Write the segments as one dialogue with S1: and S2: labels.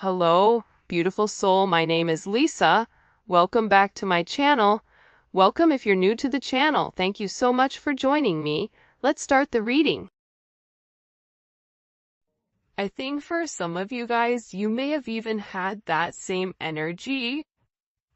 S1: Hello, beautiful soul. My name is Lisa. Welcome back to my channel. Welcome if you're new to the channel. Thank you so much for joining me. Let's start the reading. I think for some of you guys, you may have even had that same energy,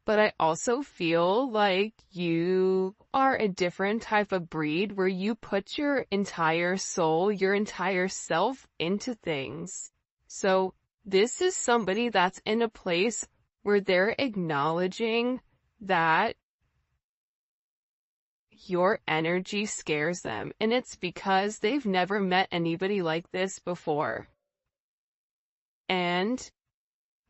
S1: but I also feel like you are a different type of breed where you put your entire soul, your entire self into things. So this is somebody that's in a place where they're acknowledging that your energy scares them, and it's because they've never met anybody like this before. And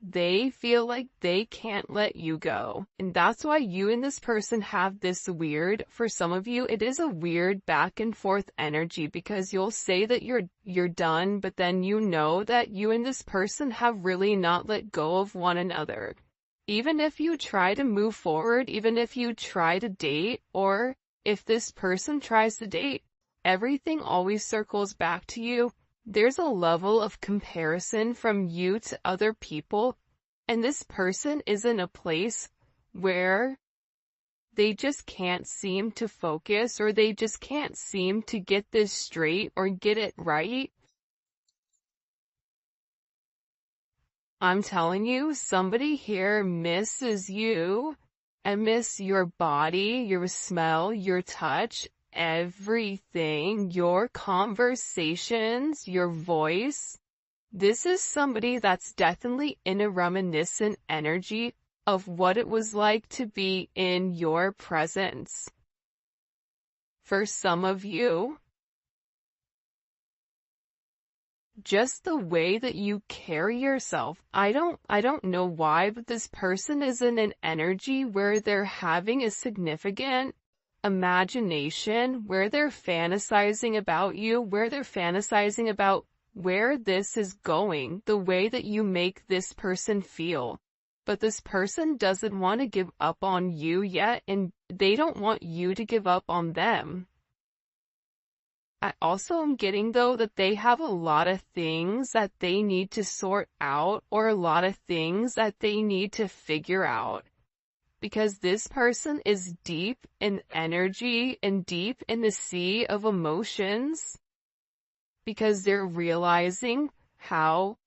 S1: they feel like they can't let you go. And that's why you and this person have this weird, for some of you, it is a weird back and forth energy, because you'll say that you're done, but then you know that you and this person have really not let go of one another. Even if you try to move forward, even if you try to date, or if this person tries to date, everything always circles back to you. There's a level of comparison from you to other people, and this person is in a place where they just can't seem to focus, or they just can't seem to get this straight or get it right. I'm telling you, somebody here misses you and miss your body, your smell, your touch, everything, your conversations, your voice. This is somebody that's definitely in a reminiscent energy of what it was like to be in your presence. For some of you, just the way that you carry yourself, I don't know why, but this person is in an energy where they're having a significant imagination, where they're fantasizing about you, where they're fantasizing about where this is going, the way that you make this person feel. But this person doesn't want to give up on you yet, and they don't want you to give up on them. I also am getting, though, that they have a lot of things that they need to sort out, or a lot of things that they need to figure out. Because this person is deep in energy and deep in the sea of emotions. Because they're realizing how,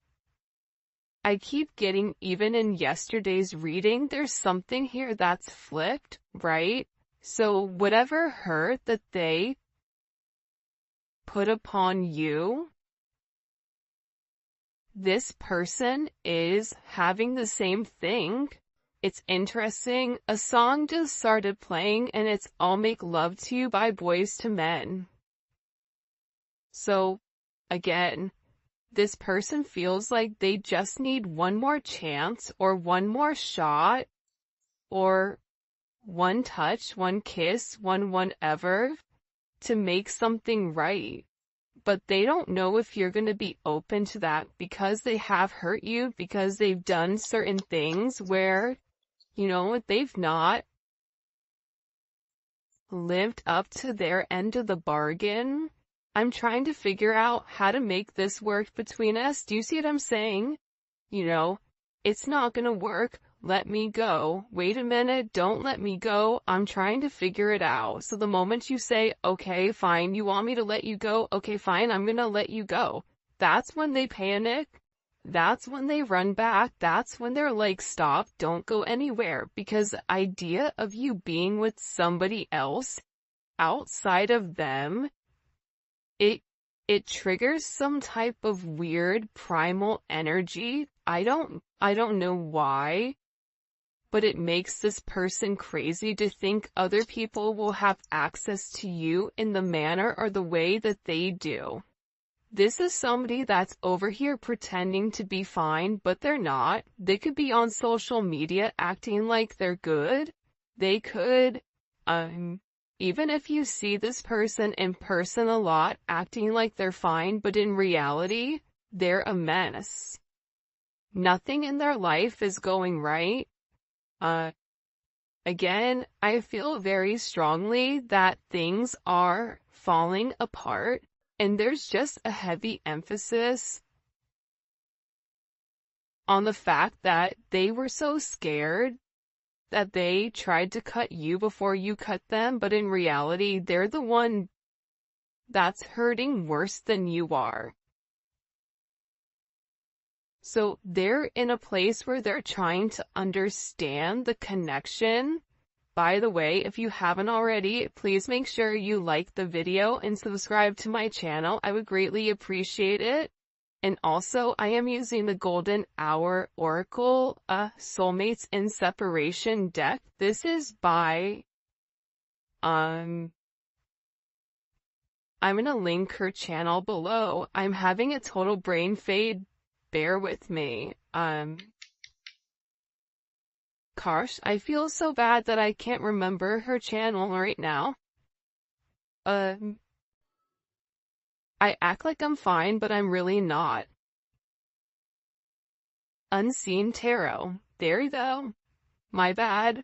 S1: I keep getting, even in yesterday's reading, there's something here that's flipped, right? So whatever hurt that they put upon you, this person is having the same thing. It's interesting. A song just started playing, and it's "I'll Make Love to You" by Boys to Men. So, again, this person feels like they just need one more chance, or one more shot, or one touch, one kiss, one whatever, to make something right. But they don't know if you're going to be open to that, because they have hurt you, because they've done certain things where, they've not lived up to their end of the bargain. I'm trying to figure out how to make this work between us. Do you see what I'm saying? It's not gonna work. Let me go. Wait a minute. Don't let me go. I'm trying to figure it out. So the moment you say, okay, fine, you want me to let you go? Okay, fine, I'm gonna let you go. That's when they panic. That's when they run back. That's when they're like, stop, don't go anywhere. Because the idea of you being with somebody else outside of them, it triggers some type of weird primal energy. I don't know why, but it makes this person crazy to think other people will have access to you in the manner or the way that they do. This is somebody that's over here pretending to be fine, but they're not. They could be on social media acting like they're good. They could, even if you see this person in person a lot, acting like they're fine, but in reality, they're a mess. Nothing in their life is going right. Again, I feel very strongly that things are falling apart, and there's just a heavy emphasis on the fact that they were so scared that they tried to cut you before you cut them, but in reality, they're the one that's hurting worse than you are. So they're in a place where they're trying to understand the connection. By the way, if you haven't already, please make sure you like the video and subscribe to my channel. I would greatly appreciate it. And also, I am using the Golden Hour Oracle, Soulmates in Separation deck. This is by, I'm gonna link her channel below. I'm having a total brain fade. Bear with me. Gosh, I feel so bad that I can't remember her channel right now. I act like I'm fine, but I'm really not. Unseen Tarot. There you go. My bad.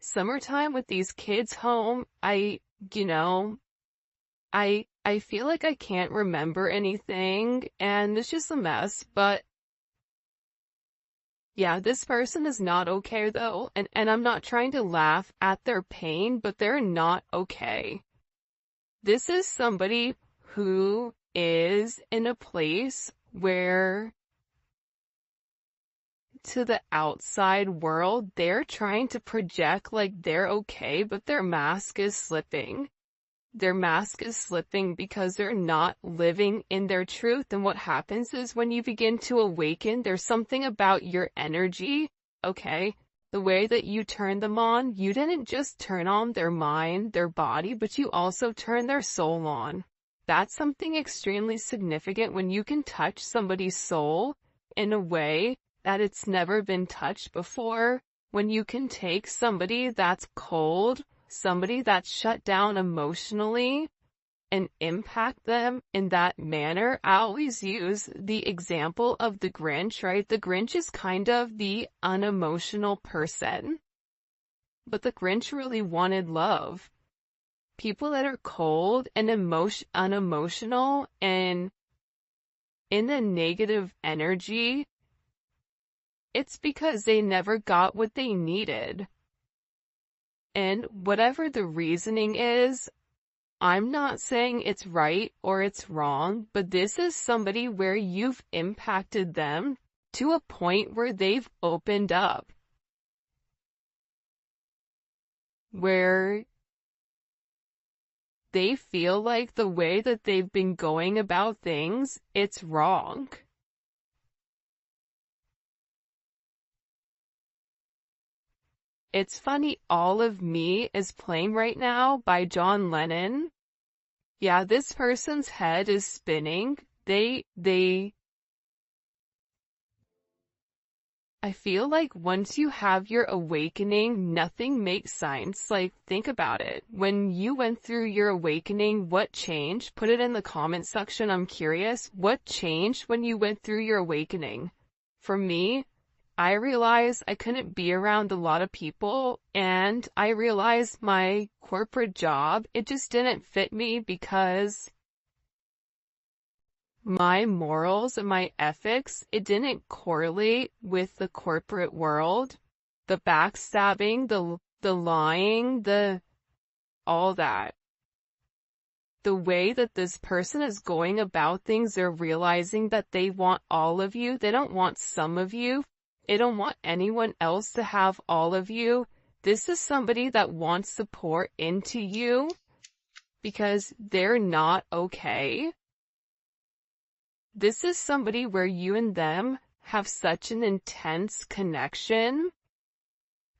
S1: Summertime with these kids home, I feel like I can't remember anything, and it's just a mess, but yeah, this person is not okay though, and I'm not trying to laugh at their pain, but they're not okay. This is somebody who is in a place where, to the outside world, they're trying to project like they're okay, but their mask is slipping. Their mask is slipping because they're not living in their truth. And what happens is when you begin to awaken, there's something about your energy, okay? The way that you turn them on, you didn't just turn on their mind, their body, but you also turn their soul on. That's something extremely significant when you can touch somebody's soul in a way that it's never been touched before. When you can take somebody that's cold, somebody that's shut down emotionally, and impact them in that manner. I always use the example of the Grinch, right? The Grinch is kind of the unemotional person, but the Grinch really wanted love. People that are cold and unemotional and in a negative energy, it's because they never got what they needed. And whatever the reasoning is, I'm not saying it's right or it's wrong, but this is somebody where you've impacted them to a point where they've opened up. Where they feel like the way that they've been going about things, it's wrong. It's funny, All of Me is playing right now by John Lennon. Yeah, this person's head is spinning. I feel like once you have your awakening, nothing makes sense. Like, think about it. When you went through your awakening, what changed? Put it in the comment section. I'm curious. What changed when you went through your awakening? For me, I realized I couldn't be around a lot of people, and I realized my corporate job, it just didn't fit me because my morals and my ethics, it didn't correlate with the corporate world. The backstabbing, the lying, all that. The way that this person is going about things, they're realizing that they want all of you. They don't want some of you. They don't want anyone else to have all of you. This is somebody that wants to pour into you because they're not okay. This is somebody where you and them have such an intense connection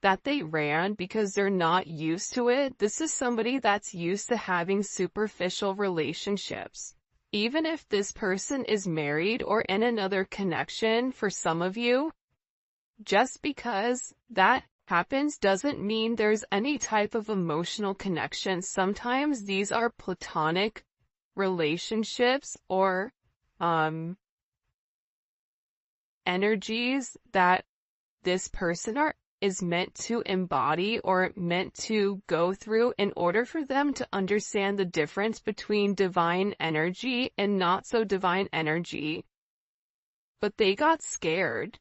S1: that they ran because they're not used to it. This is somebody that's used to having superficial relationships. Even if this person is married or in another connection for some of you, just because that happens doesn't mean there's any type of emotional connection. Sometimes these are platonic relationships or energies that this person is meant to embody or meant to go through in order for them to understand the difference between divine energy and not so divine energy. but they got scared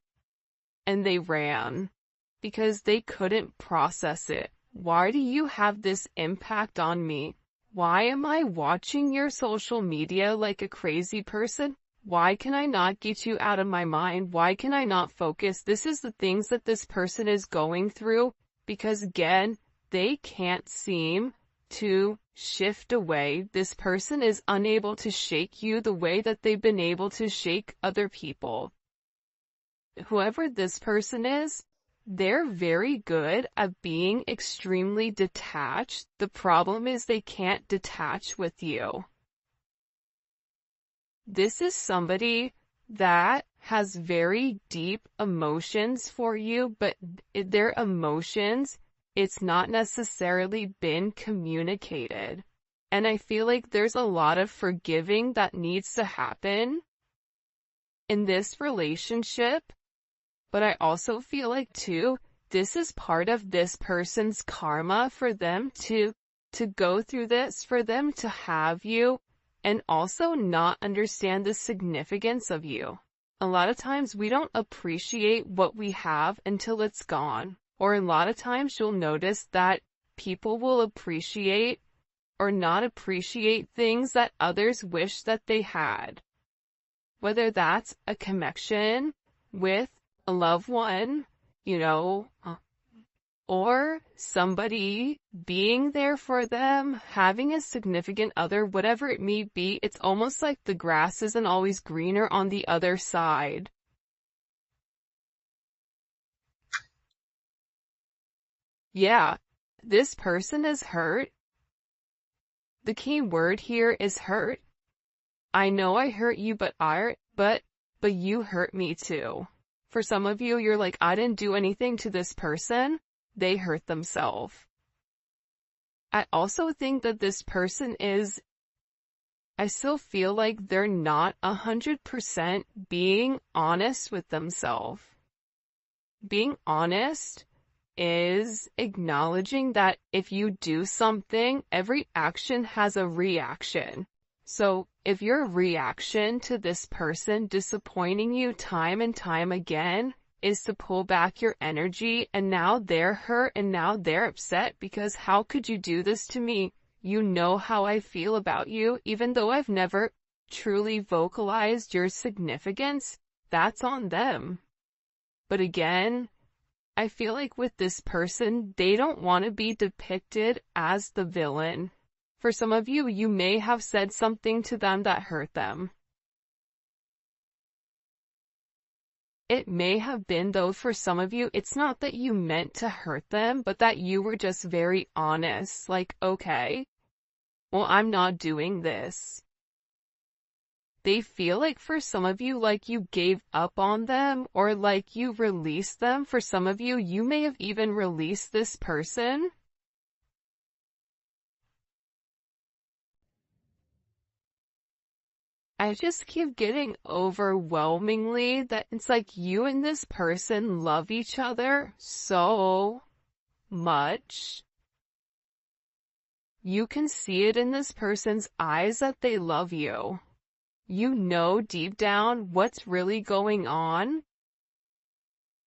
S1: and they ran because they couldn't process it. Why do you have this impact on me? Why am I watching your social media like a crazy person? Why can I not get you out of my mind? Why can I not focus? This is the things that this person is going through because, again, they can't seem to shift away. This person is unable to shake you the way that they've been able to shake other people. Whoever this person is, they're very good at being extremely detached. The problem is they can't detach with you. This is somebody that has very deep emotions for you, but their emotions, it's not necessarily been communicated. And I feel like there's a lot of forgiving that needs to happen in this relationship. But I also feel like, too, this is part of this person's karma for them to go through this, for them to have you, and also not understand the significance of you. A lot of times we don't appreciate what we have until it's gone. Or a lot of times you'll notice that people will appreciate or not appreciate things that others wish that they had. Whether that's a connection with a loved one, or somebody being there for them, having a significant other, whatever it may be. It's almost like the grass isn't always greener on the other side. Yeah, this person is hurt. The key word here is hurt. I know I hurt you, but you hurt me too. For some of you, you're like, I didn't do anything to this person. They hurt themselves. I also think that this person I still feel like they're not 100% being honest with themselves. Being honest is acknowledging that if you do something, every action has a reaction. So if your reaction to this person disappointing you time and time again is to pull back your energy, and now they're hurt and now they're upset because how could you do this to me? You know how I feel about you, even though I've never truly vocalized your significance, that's on them. But again, I feel like with this person, they don't want to be depicted as the villain. For some of you, you may have said something to them that hurt them. It may have been, though, for some of you, it's not that you meant to hurt them, but that you were just very honest. Like, okay, well, I'm not doing this. They feel like for some of you, like you gave up on them or like you released them. For some of you, you may have even released this person. I just keep getting overwhelmingly that it's like you and this person love each other so much. You can see it in this person's eyes that they love you. You know deep down what's really going on.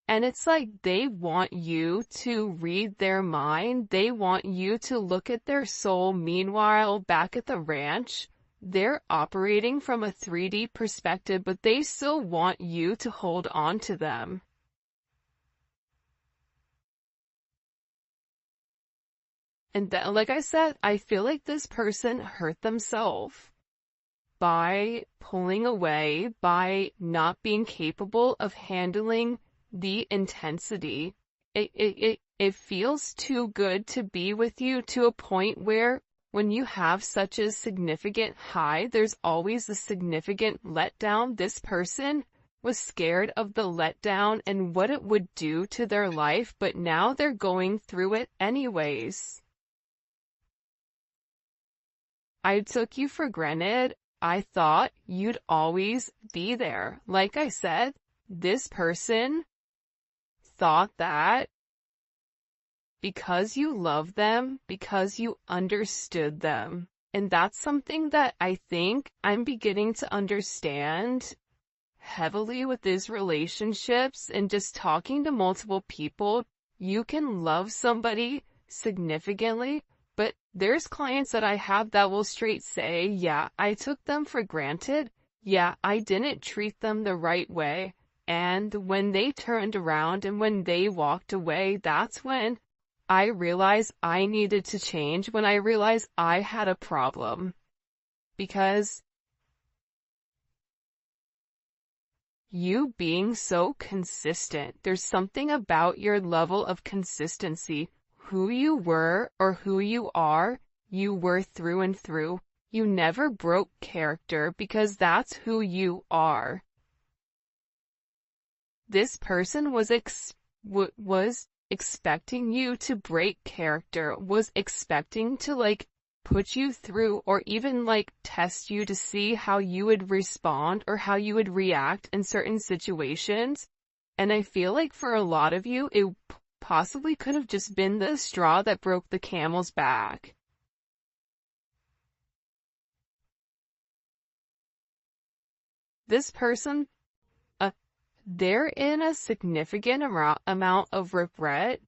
S1: And it's like they want you to read their mind. They want you to look at their soul. Meanwhile, back at the ranch, they're operating from a 3D perspective, but they still want you to hold on to them. And that, like I said, I feel like this person hurt themselves by pulling away, by not being capable of handling the intensity. It feels too good to be with you, to a point where when you have such a significant high, there's always a significant letdown. This person was scared of the letdown and what it would do to their life, but now they're going through it anyways. I took you for granted. I thought you'd always be there. Like I said, this person thought that because you love them, because you understood them. And that's something that I think I'm beginning to understand heavily with these relationships and just talking to multiple people. You can love somebody significantly, but there's clients that I have that will straight say, yeah, I took them for granted. Yeah, I didn't treat them the right way. And when they turned around and when they walked away, that's when I realized I needed to change, when I realized I had a problem. Because you being so consistent, there's something about your level of consistency. Who you were or who you are, you were through and through. You never broke character because that's who you are. This person was expecting you to break character, was expecting to put you through or even test you to see how you would respond or how you would react in certain situations. And I feel like for a lot of you, it possibly could have just been the straw that broke the camel's back. This person, they're in a significant amount of regret.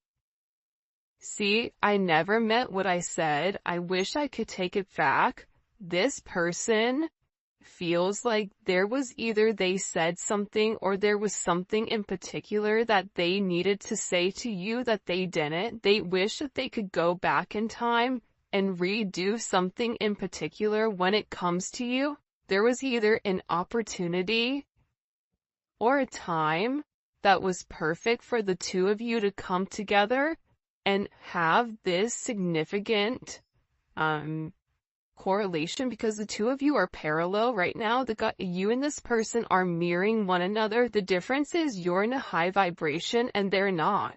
S1: See, I never meant what I said. I wish I could take it back. This person feels like there was either they said something or there was something in particular that they needed to say to you that they didn't. They wish that they could go back in time and redo something in particular when it comes to you. There was either an opportunity or a time that was perfect for the two of you to come together and have this significant correlation, because the two of you are parallel right now. You and this person are mirroring one another. The difference is you're in a high vibration and they're not.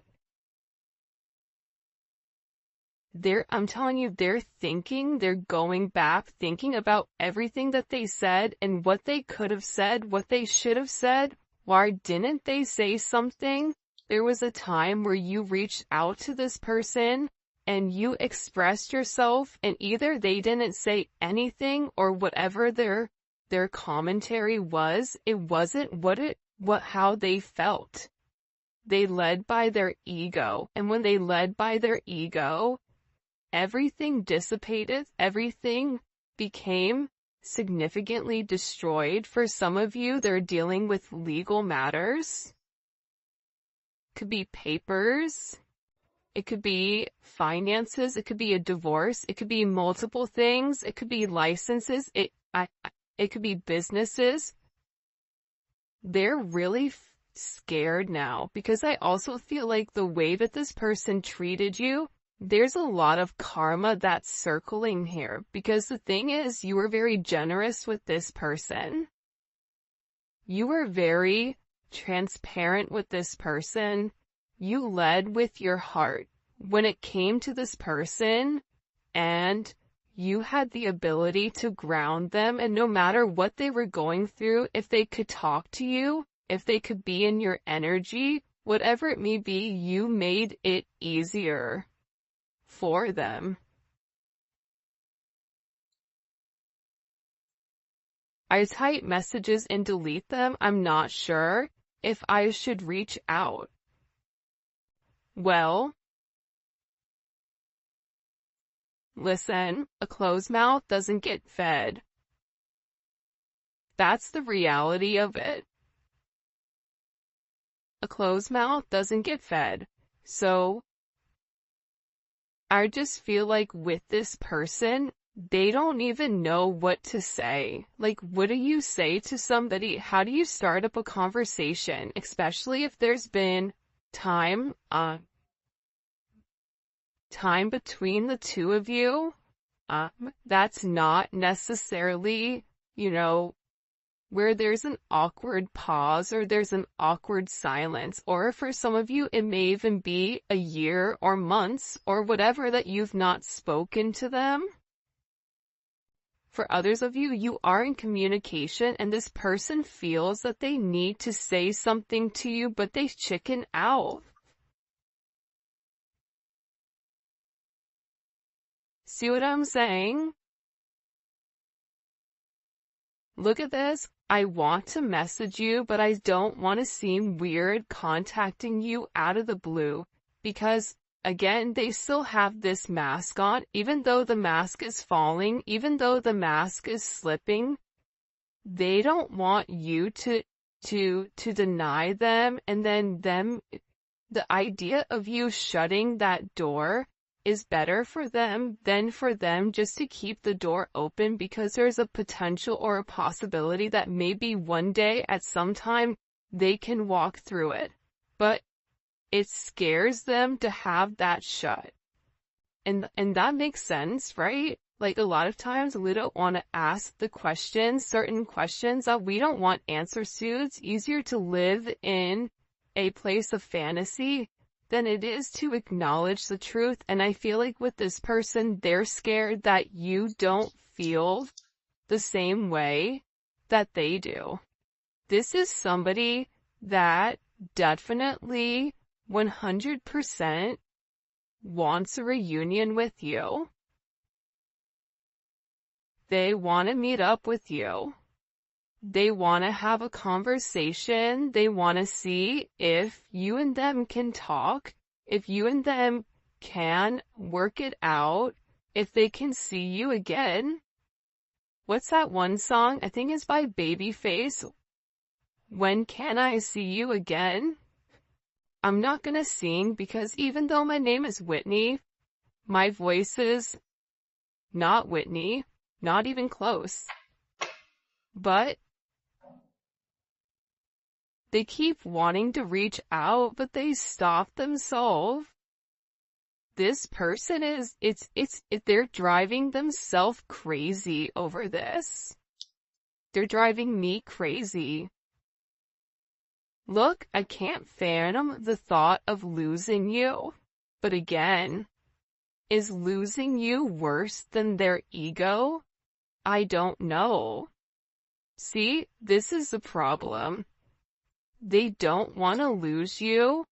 S1: I'm telling you, they're going back, thinking about everything that they said and what they could have said, what they should have said. Why didn't they say something? There was a time where you reached out to this person and you expressed yourself, and either they didn't say anything or whatever their commentary was, it wasn't how they felt. They led by their ego, and when they led by their ego, everything dissipated, everything became significantly destroyed. For some of you, they're dealing with legal matters. Could be papers. It could be finances. It could be a divorce. It could be multiple things. It could be licenses. It could be businesses. They're really scared now, because I also feel like the way that this person treated you, there's a lot of karma that's circling here, because the thing is, you were very generous with this person. You were very transparent with this person. You led with your heart when it came to this person, and you had the ability to ground them, and no matter what they were going through, if they could talk to you, if they could be in your energy, whatever it may be, you made it easier for them. I type messages and delete them. I'm not sure if I should reach out. Well, listen, a closed mouth doesn't get fed. That's the reality of it. A closed mouth doesn't get fed. So, I just feel like with this person, they don't even know what to say. Like, what do you say to somebody? How do you start up a conversation, especially if there's been time between the two of you? That's not necessarily, where there's an awkward pause or there's an awkward silence, or for some of you, it may even be a year or months or whatever that you've not spoken to them. For others of you, you are in communication and this person feels that they need to say something to you, but they chicken out. See what I'm saying? look at this. I want to message you, but I don't want to seem weird contacting you out of the blue because, again, they still have this mask on, even though the mask is falling, even though the mask is slipping. They don't want you to deny them, and then the idea of you shutting that door is better for them than for them just to keep the door open, because there's a potential or a possibility that maybe one day at some time they can walk through it. But it scares them to have that shut. And that makes sense, right? Like a lot of times we don't want to ask the questions, certain questions that we don't want answers to. It's easier to live in a place of fantasy than it is to acknowledge the truth. And I feel like with this person, they're scared that you don't feel the same way that they do. This is somebody that definitely 100% wants a reunion with you. They want to meet up with you. They want to have a conversation. They want to see if you and them can talk, if you and them can work it out, if they can see you again. What's that one song? I think it's by Babyface. When can I see you again? I'm not gonna sing because even though my name is Whitney, my voice is not Whitney, not even close. But they keep wanting to reach out, but they stop themselves. This person they're driving themselves crazy over this. They're driving me crazy. Look, I can't fathom the thought of losing you. But again, is losing you worse than their ego? I don't know. See, this is the problem. They don't want to lose you.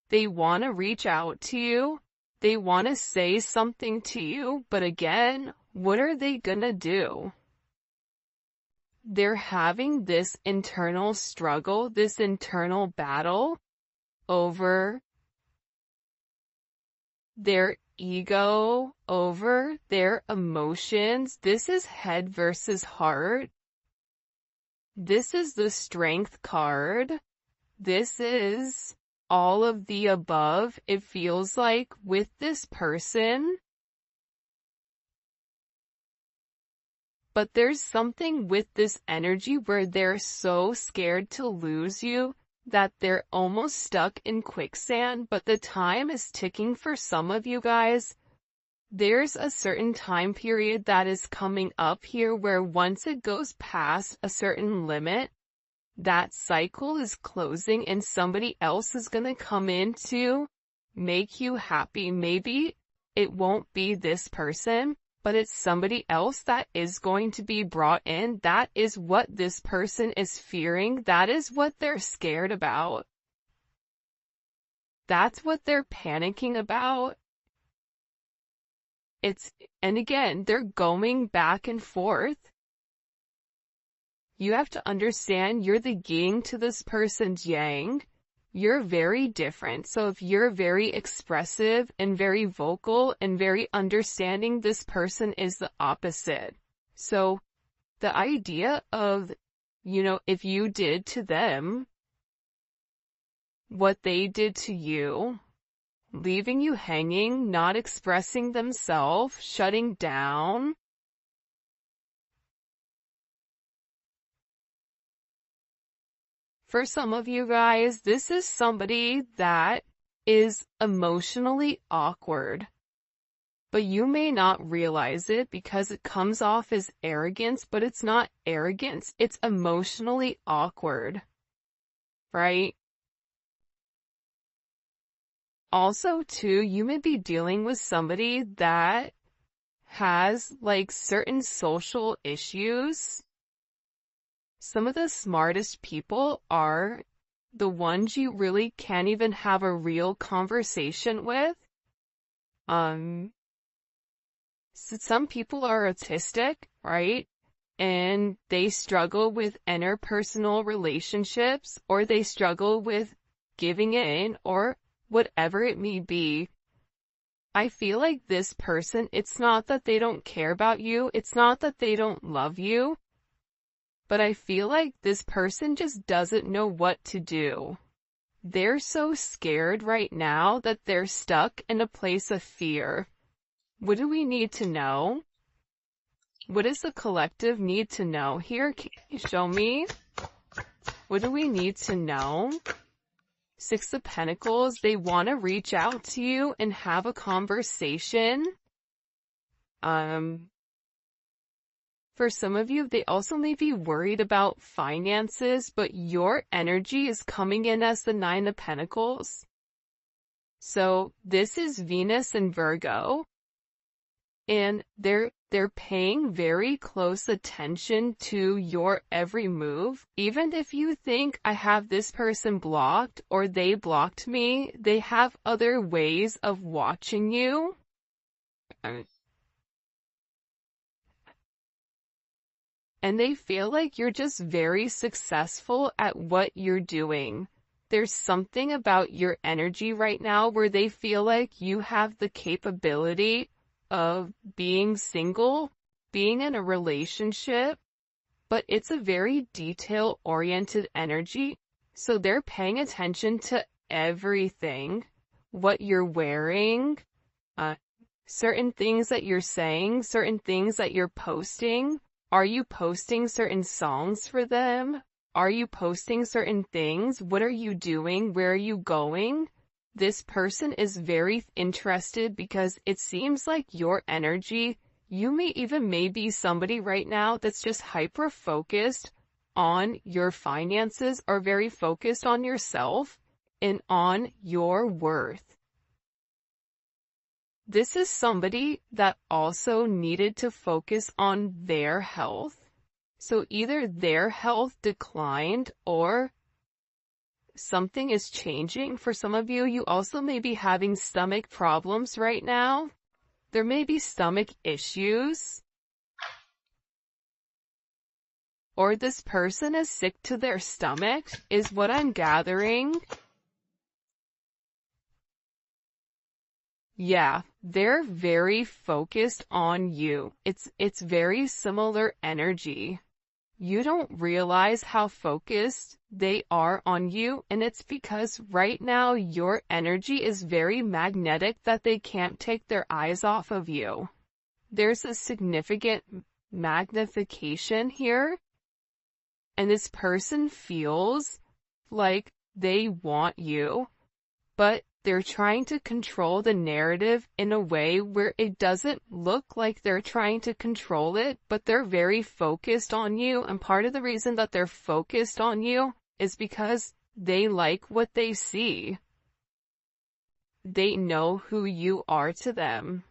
S1: They want to reach out to you. They want to say something to you. But again, what are they gonna do? They're having this internal struggle, this internal battle over their ego, over their emotions. This is head versus heart. This is the strength card. This is all of the above. It feels like with this person. But there's something with this energy where they're so scared to lose you that they're almost stuck in quicksand, but the time is ticking for some of you guys. There's a certain time period that is coming up here where once it goes past a certain limit, that cycle is closing and somebody else is gonna come in to make you happy. Maybe it won't be this person, but it's somebody else that is going to be brought in. That is what this person is fearing. That is what they're scared about. That's what they're panicking about. And again, they're going back and forth. You have to understand you're the yin to this person's yang. You're very different. So if you're very expressive and very vocal and very understanding, this person is the opposite. So the idea of, if you did to them what they did to you, leaving you hanging, not expressing themselves, shutting down, for some of you guys, this is somebody that is emotionally awkward. But you may not realize it because it comes off as arrogance, but it's not arrogance. It's emotionally awkward. Right? Also, too, you may be dealing with somebody that has, certain social issues. Some of the smartest people are the ones you really can't even have a real conversation with. So some people are autistic, right? and they struggle with interpersonal relationships, or they struggle with giving in, or whatever it may be. I feel like this person, it's not that they don't care about you, it's not that they don't love you, but I feel like this person just doesn't know what to do. They're so scared right now that they're stuck in a place of fear. What do we need to know? What does the collective need to know? Here, can you show me? What do we need to know? Six of Pentacles, they want to reach out to you and have a conversation. For some of you, they also may be worried about finances, but your energy is coming in as the Nine of Pentacles. So this is Venus and Virgo, and they're paying very close attention to your every move. Even if you think I have this person blocked or they blocked me, they have other ways of watching you. And they feel like you're just very successful at what you're doing. There's something about your energy right now where they feel like you have the capability of being single, being in a relationship, but it's a very detail-oriented energy. So they're paying attention to everything, what you're wearing, certain things that you're saying, certain things that you're posting. Are you posting certain songs for them? Are you posting certain things? What are you doing? Where are you going? This person is very interested because it seems like your energy, you may even be somebody right now that's just hyper-focused on your finances or very focused on yourself and on your worth. This is somebody that also needed to focus on their health. So either their health declined or something is changing. For some of you, you also may be having stomach problems right now. There may be stomach issues. Or this person is sick to their stomach, is what I'm gathering. Yeah, they're very focused on you. It's very similar energy. You don't realize how focused they are on you, and it's because right now your energy is very magnetic that they can't take their eyes off of you. There's a significant magnification here, and this person feels like they want you, but they're trying to control the narrative in a way where it doesn't look like they're trying to control it, but they're very focused on you. And part of the reason that they're focused on you is because they like what they see. They know who you are to them.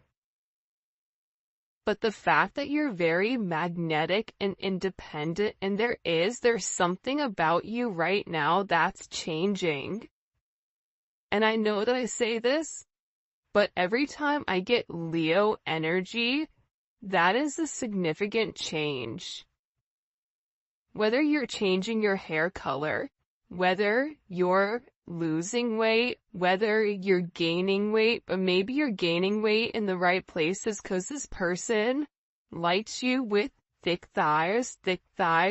S1: But the fact that you're very magnetic and independent, and there's something about you right now that's changing. And I know that I say this, but every time I get Leo energy, that is a significant change. Whether you're changing your hair color, whether you're losing weight, whether you're gaining weight, but maybe you're gaining weight in the right places because this person likes you with thick thighs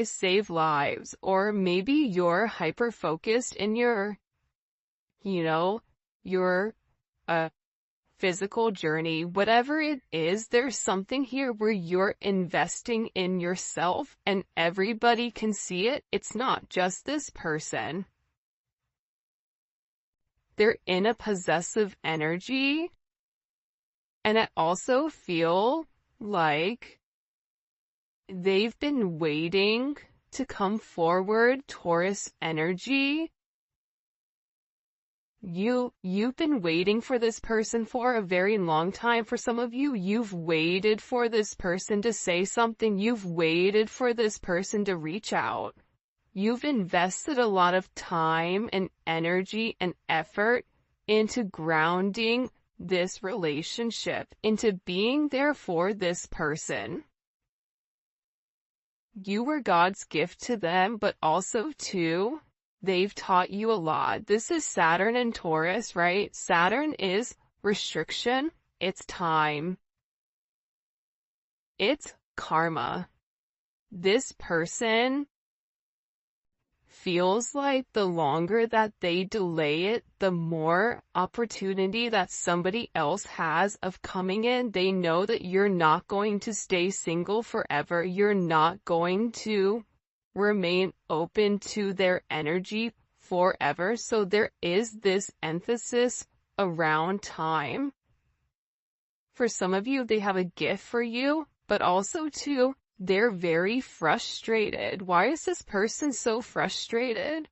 S1: save lives, or maybe you're hyper-focused in your your physical journey. Whatever it is, there's something here where you're investing in yourself and everybody can see it. It's not just this person. They're in a possessive energy, and I also feel like they've been waiting to come forward. Taurus energy. You've been waiting for this person for a very long time. For some of you, you've waited for this person to say something. You've waited for this person to reach out. You've invested a lot of time and energy and effort into grounding this relationship, into being there for this person. you were God's gift to them, but also too, they've taught you a lot. This is Saturn and Taurus, right? Saturn is restriction, it's time, it's karma. This person feels like the longer that they delay it, the more opportunity that somebody else has of coming in. They know that you're not going to stay single forever. You're not going to remain open to their energy forever. So there is this emphasis around time. For some of you, they have a gift for you, but also too, they're very frustrated. Why is this person so frustrated?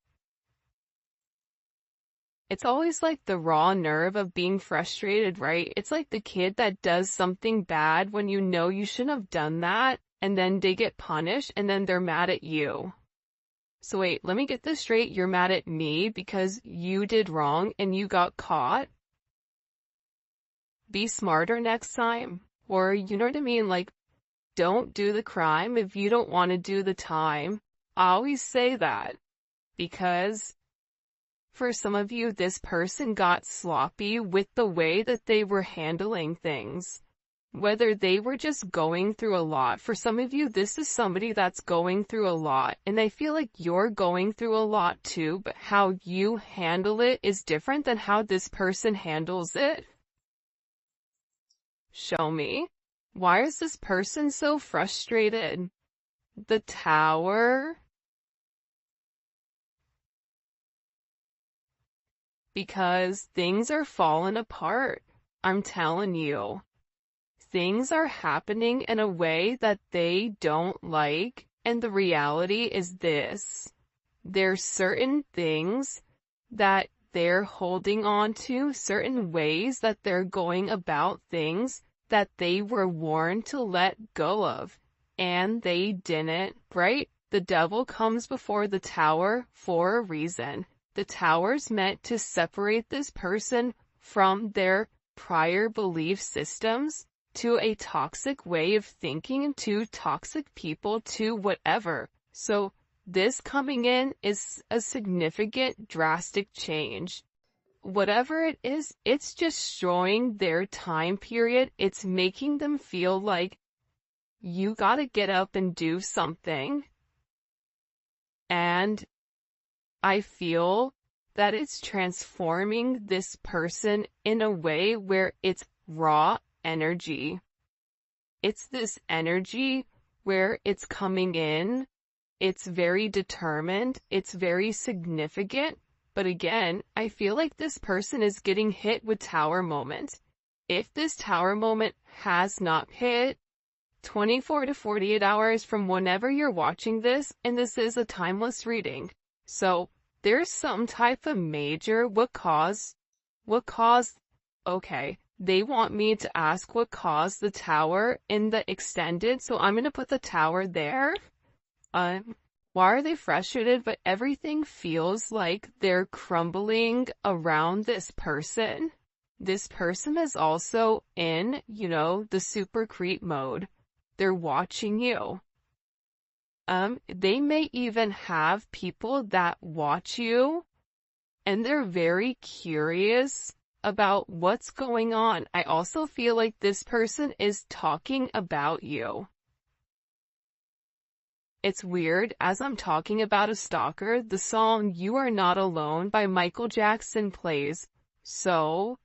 S1: It's always like the raw nerve of being frustrated, right? It's like the kid that does something bad when you know you shouldn't have done that, and then they get punished, and then they're mad at you. So wait, let me get this straight. You're mad at me because you did wrong and you got caught? Be smarter next time. Or, you know what I mean? Like, don't do the crime if you don't want to do the time. I always say that because for some of you, this person got sloppy with the way that they were handling things. Whether they were just going through a lot. For some of you, this is somebody that's going through a lot. And I feel like you're going through a lot too, but how you handle it is different than how this person handles it. Show me. Why is this person so frustrated? The Tower? Because things are falling apart. I'm telling you. Things are happening in a way that they don't like, and the reality is this. There's certain things that they're holding on to, certain ways that they're going about things that they were warned to let go of, and they didn't, right? The devil comes before the Tower for a reason. The Tower's meant to separate this person from their prior belief systems, to a toxic way of thinking, to toxic people, to whatever. So this coming in is a significant, drastic change. Whatever it is, it's destroying their time period. It's making them feel like you gotta get up and do something. And I feel that it's transforming this person in a way where it's raw energy. It's this energy where it's coming in, it's very determined, it's very significant, but again, I feel like this person is getting hit with Tower moment. If this Tower moment has not hit, 24 to 48 hours from whenever you're watching this, and this is a timeless reading. So, there's some type of major, what caused, okay. They want me to ask what caused the Tower in the extended, so I'm gonna put the Tower there. Why are they frustrated? But everything feels like they're crumbling around this person. This person is also in, the super creep mode. They're watching you. They may even have people that watch you, and they're very curious about what's going on. I also feel like this person is talking about you. It's weird, as I'm talking about a stalker, the song You Are Not Alone by Michael Jackson plays. So,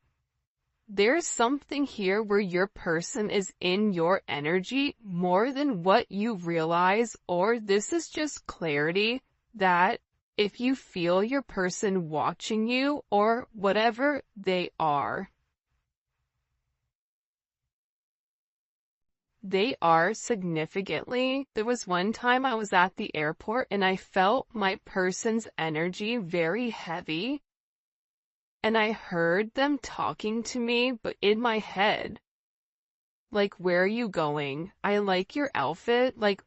S1: there's something here where your person is in your energy more than what you realize, or this is just clarity that if you feel your person watching you or whatever they are significantly. There was one time I was at the airport and I felt my person's energy very heavy. And I heard them talking to me, but in my head. Like, where are you going? I like your outfit. Like,